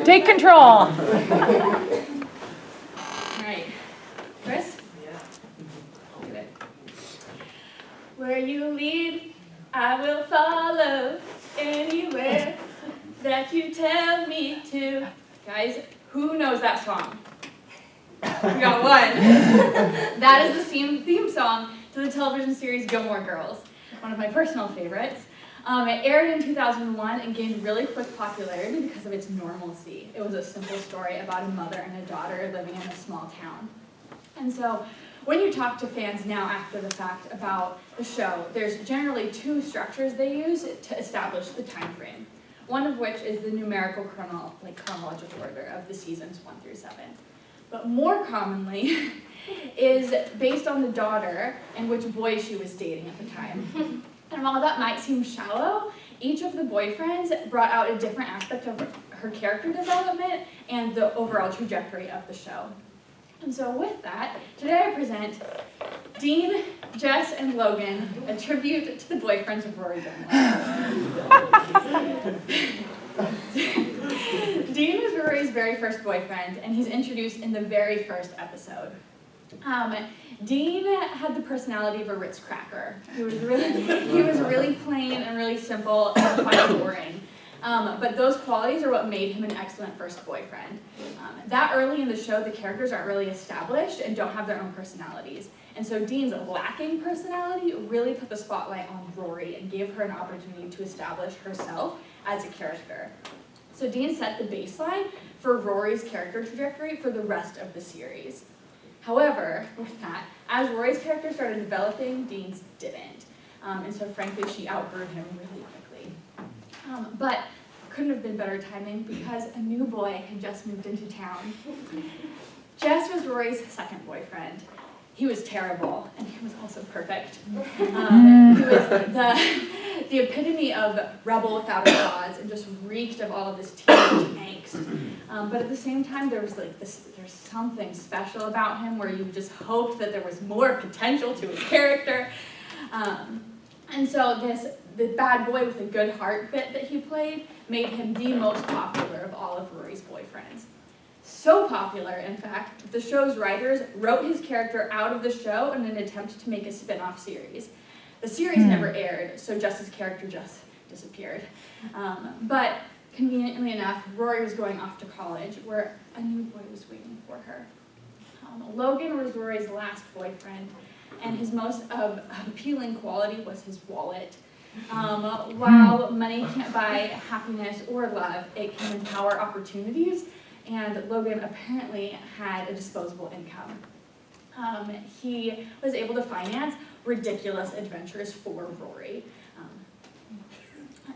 Take control. All right. Chris? Yeah. Good. Where you lead, I will follow anywhere that you tell me to. Guys, who knows that song? We got one. That is the theme song to the television series Gilmore Girls, one of my personal favorites. It aired in 2001 and gained really quick popularity because of its normalcy. It was a simple story about a mother and a daughter living in a small town. And so when you talk to fans now after the fact about the show, there's generally two structures they use to establish the time frame. One of which is the numerical chronological order of the seasons 1 through 7. But more commonly is based on the daughter and which boy she was dating at the time. And while that might seem shallow, each of the boyfriends brought out a different aspect of her character development and the overall trajectory of the show. And so with that, today I present Dean, Jess, and Logan, a tribute to the boyfriends of Rory Gilmore. Dean was Rory's very first boyfriend, and he's introduced in the very first episode. Dean had the personality of a Ritz cracker. He was really plain and really simple and quite boring. But those qualities are what made him an excellent first boyfriend. That early in the show, the characters aren't really established and don't have their own personalities. And so Dean's lacking personality really put the spotlight on Rory and gave her an opportunity to establish herself as a character. So Dean set the baseline for Rory's character trajectory for the rest of the series. However, with that, as Rory's character started developing, Dean's didn't. And so frankly, she outgrew him really quickly. But couldn't have been better timing because a new boy had just moved into town. Jess was Rory's second boyfriend. He was terrible, and he was also perfect. He was the epitome of rebel without a cause, and just reeked of all of this teenage angst. But at the same time, there's something special about him where you just hoped that there was more potential to his character. And so the bad boy with a good heart bit that he played made him the most popular of all of Rory's boyfriends. So popular, in fact, that the show's writers wrote his character out of the show in an attempt to make a spin-off series. The series never aired, so Jess's character just disappeared. But conveniently enough, Rory was going off to college, where a new boy was waiting for her. Logan was Rory's last boyfriend, and his most appealing quality was his wallet. While money can't buy happiness or love, it can empower opportunities, and Logan apparently had a disposable income. He was able to finance ridiculous adventures for Rory.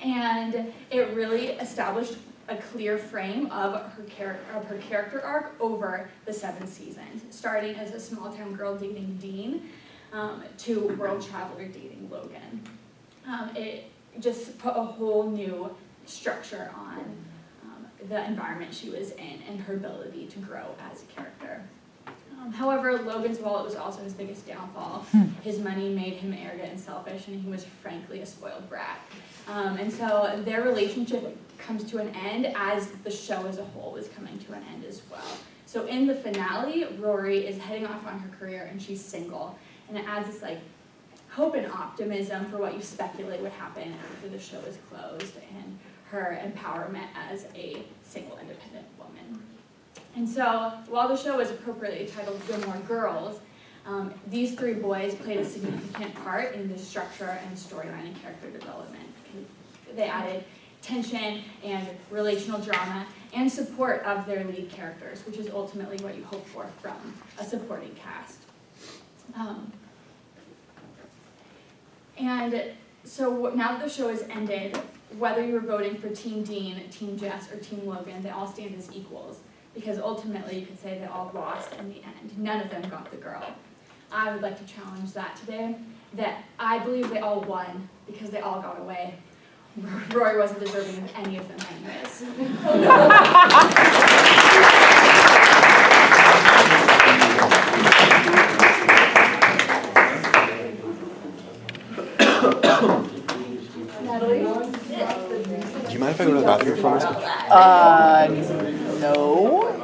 And it really established a clear frame of her character arc over the 7 seasons, starting as a small-town girl dating Dean to world traveler dating Logan. It just put a whole new structure on the environment she was in and her ability to grow as a character. However, Logan's wallet was also his biggest downfall. His money made him arrogant and selfish, and he was frankly a spoiled brat. And so their relationship comes to an end as the show as a whole is coming to an end as well. So in the finale, Rory is heading off on her career and she's single. And it adds this hope and optimism for what you speculate would happen after the show is closed and her empowerment as a single independent woman. And so while the show is appropriately titled Gilmore Girls, these 3 boys played a significant part in the structure and storyline and character development. They added tension and relational drama and support of their lead characters, which is ultimately what you hope for from a supporting cast. And so now that the show has ended, whether you're voting for Team Dean, Team Jess, or Team Logan, they all stand as equals, because ultimately you could say they all lost in the end. None of them got the girl. I would like to challenge that today, that I believe they all won because they all got away. Rory wasn't deserving of any of them anyways. mind if I go to the bathroom for a minute? No.